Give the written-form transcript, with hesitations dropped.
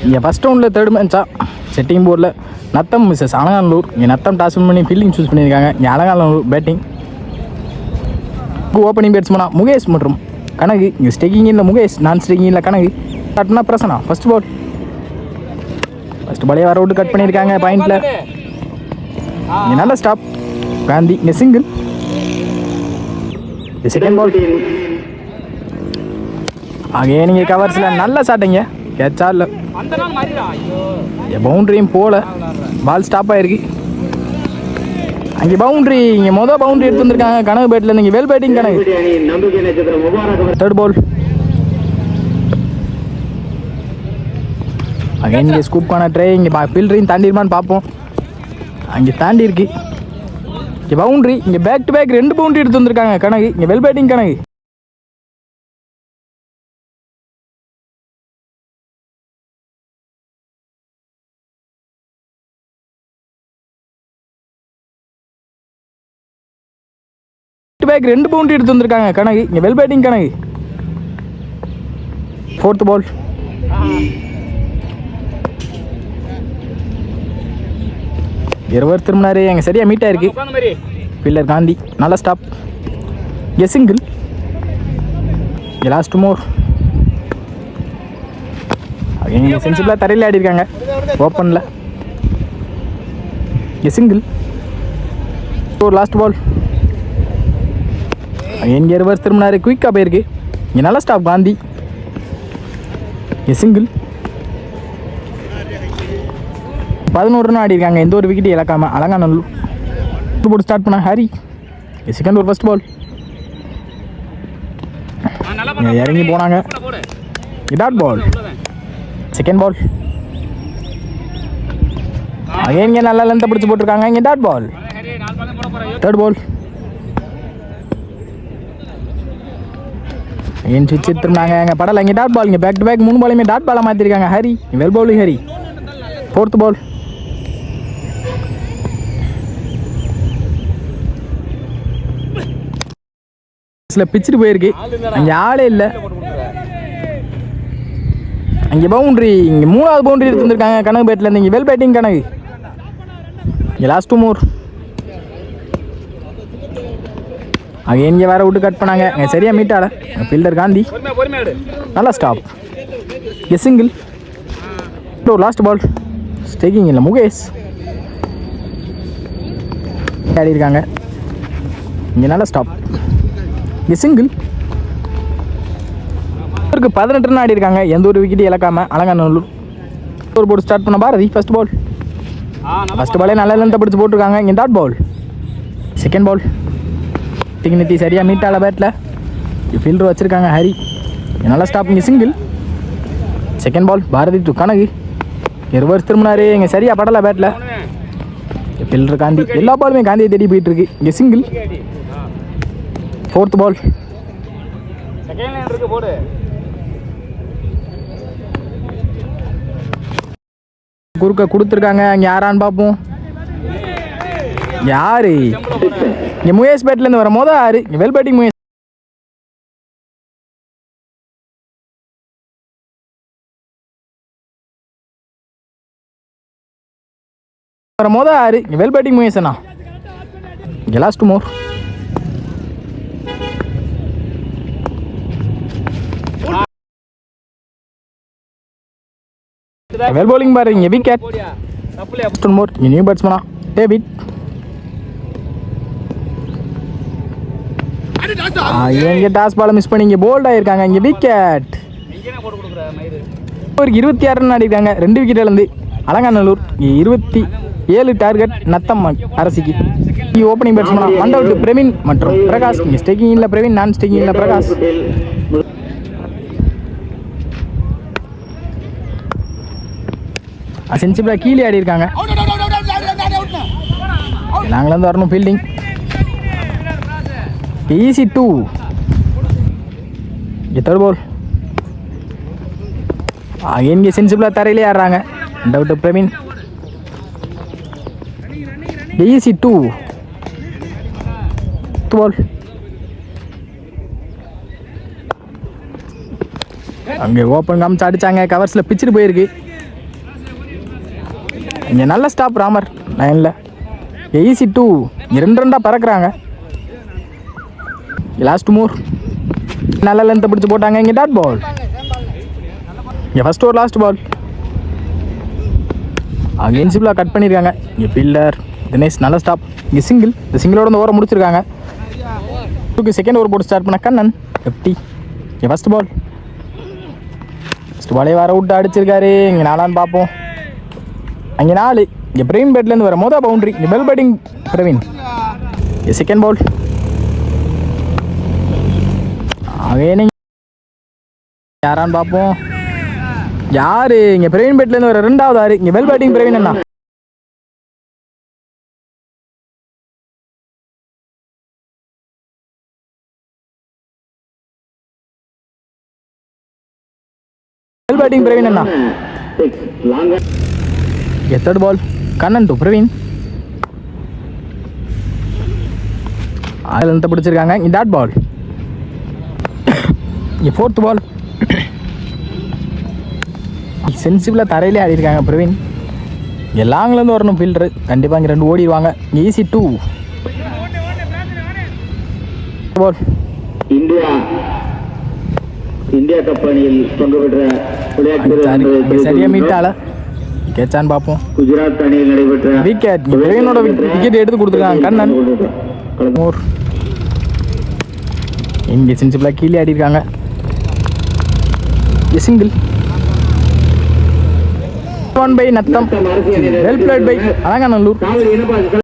இங்கே ஃபஸ்ட் ரவுண்டில் தேர்ட் மேட்சா செட்டிங் போர்டில் நத்தம் மிஸ்ஸஸ் அலங்காநல்லூர். இங்கே நத்தம் டாஸ் வின் பண்ணி ஃபீல்டிங் சூஸ் பண்ணியிருக்காங்க. இங்கே அலங்காநல்லூர் பேட்டிங். ஓப்பனிங் பேட்ஸ்மனா முகேஷ் மற்றும் கனகு. இங்கே ஸ்டெக்கிங் இல்லை முகேஷ், நான் ஸ்டெக்கிங் இல்லை கனகு. கட்னா பிரசனா ஃபஸ்ட் பால். ஃபஸ்ட் பாலே வர விட்டு கட் பண்ணியிருக்காங்க பாயிண்டில். இங்கே நல்ல ஸ்டாப் காந்தி. இங்கே சிங்கிள். செகண்ட் பால் ஆகே நீங்கள் கவர்ஸில் நல்ல ஷாட்டுங்க. கேட்சா இல்லை, பவுண்ட்ரியும் போல, பால் ஸ்டாப் ஆகிருக்கு. அங்கே பவுண்ட்ரி, இங்கே மொதல் பவுண்ட்ரி எடுத்து வந்திருக்காங்க கனகு பேட்டில். இங்கே well batting Kanagu. Third ball அங்கே இங்கே ஸ்கூப் பண்ண ட்ரை. இங்கே ஃபீல்டரையும் தாண்டிடுமான்னு பார்ப்போம். அங்கே தாண்டி இருக்கு. இங்கே பவுண்ட்ரி, இங்கே பேக் டு பேக் 2 பவுண்ட்ரி எடுத்து வந்திருக்காங்க கனகு. இங்கே well batting Kanagu. Back 2 boundary எடுத்து வந்திருக்காங்க கனகு. இங்கே well batting Kanagu. Fourth ball இருவர் திரும்பினாரு. எங்க சரியா மீட் ஆயிருக்கு. பில்லர் காந்தி நல்ல ஸ்டாப். இங்கே சிங்கிள். இங்கே லாஸ்ட் மோர். இங்கே சென்சிபிளாக தரையில் ஆடி இருக்காங்க ஓப்பனில். இங்கே சிங்கிள். ஒரு லாஸ்ட் பால். இங்கே ரிவர்ஸ் திரும்பினாரு. குயிக்காக போயிருக்கு. இங்கே நல்ல ஸ்டாப் காந்தி. இங்கே சிங்கிள். 11 ரன் ஆடி இருக்காங்க. எந்த ஒரு விக்கெட்டும் இழக்காம அலங்காநல்லூர். போட்டு ஸ்டார்ட் பண்ண ஹரி. செகண்ட் ஒரு ஃபர்ஸ்ட் பால். இறங்கி போனாங்க. Dot ball. செகண்ட் பால் இங்கே நல்லா லென்த்தை பிடிச்சி போட்டிருக்காங்க. இங்கே டாட் பால். தேர்ட் பால் ஏன் சுவிட்ச் எடுத்துருந்தாங்க. எங்கள் படலை. இங்கே டாட் பால். இங்கே பேக் டு பேக் 3 பாலையுமே டாட் பாலாக மாற்றிருக்காங்க Hari. Well bowling Hari. Fourth ball பிச்சுட்டு போயிருக்கு. அங்கே ஆளே இல்லை. அங்கே பவுண்ட்ரி. இங்கே 3வது பவுண்ட்ரி எடுத்து வந்திருக்காங்க கனகு பேட்டில். இங்கே வெல் பேட்டிங் கனகு. இங்கே லாஸ்ட் 2 மோர். அங்கே இங்கே வேற விட்டு கட் பண்ணாங்க. இங்கே சரியா மீட் ஆட. ஃபீல்டர் காந்தி நல்லா ஸ்டாப். இங்கே சிங்கிள். Last ball. ஸ்டேக்கிங் இல்லை முகேஷ் ஆடி இருக்காங்க. இங்கே நல்ல ஸ்டாப். இங்கே சிங்கிள். 18 ரன் ஆடி இருக்காங்க. எந்த ஒரு விக்கெட்டும் இழக்காம அலங்காநல்லூர். ஒரு போட்டு ஸ்டார்ட் பண்ண பாரதி. First ball. ஃபர்ஸ்ட் பாலே நல்ல லென்த்தை பிடிச்சி போட்டிருக்காங்க. இங்கே dot ball. Second ball Nithi சரியா மீட் ஆல பேட்டில். ஃபீல்டர் வச்சிருக்காங்க ஹரி. நல்லா ஸ்டாப். இங்கே single. Second ball Bharathi to Kanagu. Reverse திரும்பினாரு. இங்கே சரியா படலை பேட்டில். ஃபீல்டர் காந்தி. எல்லா பாலுமே காந்தியை தேடி போயிட்டு இருக்கு. இங்கே சிங்கிள். ஃபோர்த் பால் குறுக்க கொடுத்துருக்காங்க. அங்கே யாரான்னு பார்ப்போம். யாரு? இங்கே முகேஷ் பேட்லேருந்து வர மொதல் ஆறு. Well batting Mukesh. வர மொதல் ஆறு. வெல் பேட்டிங் முகேஷ் அண்ணா. இங்கே லாஸ்ட் மோர். வெல் பவுலிங் பாரு. இங்கே விக்கெட். மோர். இங்கே நியூ பேட்ஸ்மனா டேவிட். இங்கே டாஸ் பாலை மிஸ் பண்ணி இங்கே போல்ட் ஆகிருக்காங்க. இங்கே விக்கெட். ஒரு 26 ரன் ஆடிருக்காங்க. 2 விக்கெட் இழந்து அலங்காநல்லூர். 27 டார்கெட் நத்தம் அரசிக்கு. ஓப்பனிங் பேட்ஸ்மனா ஒன் அவுட் பிரவீன் மற்றும் பிரகாஷ். இங்கே ஸ்டேக்கிங் இல்லை பிரவீன், நான் ஸ்டேக்கிங் இல்லை பிரகாஷ். சென்சிபிளாக கீழே ஆடி இருக்காங்க. நாங்களும் வரணும் ஃபீல்டிங். ஈஸி 2. தேர்ட் பால் இங்கே சென்சிபிளாக தரையிலே ஆடுறாங்க. டவுட் பிரவீன். ஈஸி 2. பால் அங்கே ஓப்பன் காமிச்சு அடிச்சாங்க. கவர்ஸில் பிச்சுட்டு போயிருக்கு. இங்கே நல்ல ஸ்டாப் ராமர் லைனில். ஈஸி 2 2 பறக்குறாங்க. லாஸ்ட் மூர் நல்ல லென்த்தை பிடிச்சி போட்டாங்க. இங்கே டாட் பால். இங்கே ஃபஸ்ட் ஓவர் லாஸ்ட் பால். அங்கே இன்சிபிளாக கட் பண்ணியிருக்காங்க. இங்கே பில்லர் தினேஷ் நல்ல ஸ்டாப். இங்கே சிங்கிள். இந்த சிங்கிளோட இந்த ஓவரை முடிச்சிருக்காங்க. செகண்ட் ஓவர் போட்டு ஸ்டார்ட் பண்ண கண்ணன் 50. இங்கே ஃபஸ்ட் பால். ஃபஸ்ட் பாலே வர விட்டு அடிச்சிருக்காரு. இங்கே 4 பார்ப்போம். அங்கே 4. இங்கே பிரவீன் பேட்லேருந்து வர மொதல் பவுண்ட்ரி. இங்கே பெல் பேட்டிங் பிரவீன். இங்கே செகண்ட் பால். அங்கே யாரான்னு பார்ப்போம். யாரு இங்கே பிரவீன் பேட்லேருந்து வர 2வது 6. இங்கே பெல் பேட்டிங் பிரவீன் அண்ணா. பெல் பேட்டிங் பிரவீன் அண்ணா. Third ball Kannan to Praveen. அதில் பிடிச்சிருக்காங்க. இங்கே டாட் பால். இங்கே ஃபோர்த் பால். சென்சிபிளாக தரையிலே ஆடிருக்காங்க பிரவீன். இங்கே லாங்லேருந்து வரணும் ஃபீல்டரு. கண்டிப்பாக இங்கே 2 ஓடிடுவாங்க. ஈஸி 2 பால். இந்தியா கப் அணியில் பங்கு பெற்ற விளையாட்டு சரியா மீட்டால கேட்சான்னு பார்ப்போம். குஜராத் அணியில் நடைபெற்ற விக்கெட். பிரவீனோட விக்கெட் எடுத்து கொடுத்துருக்காங்க கண்ணன். மோர் இங்கே சென்சிபிளாக கீழே ஆடிருக்காங்க. Single 1 by Natham. Well played by Alanganallur.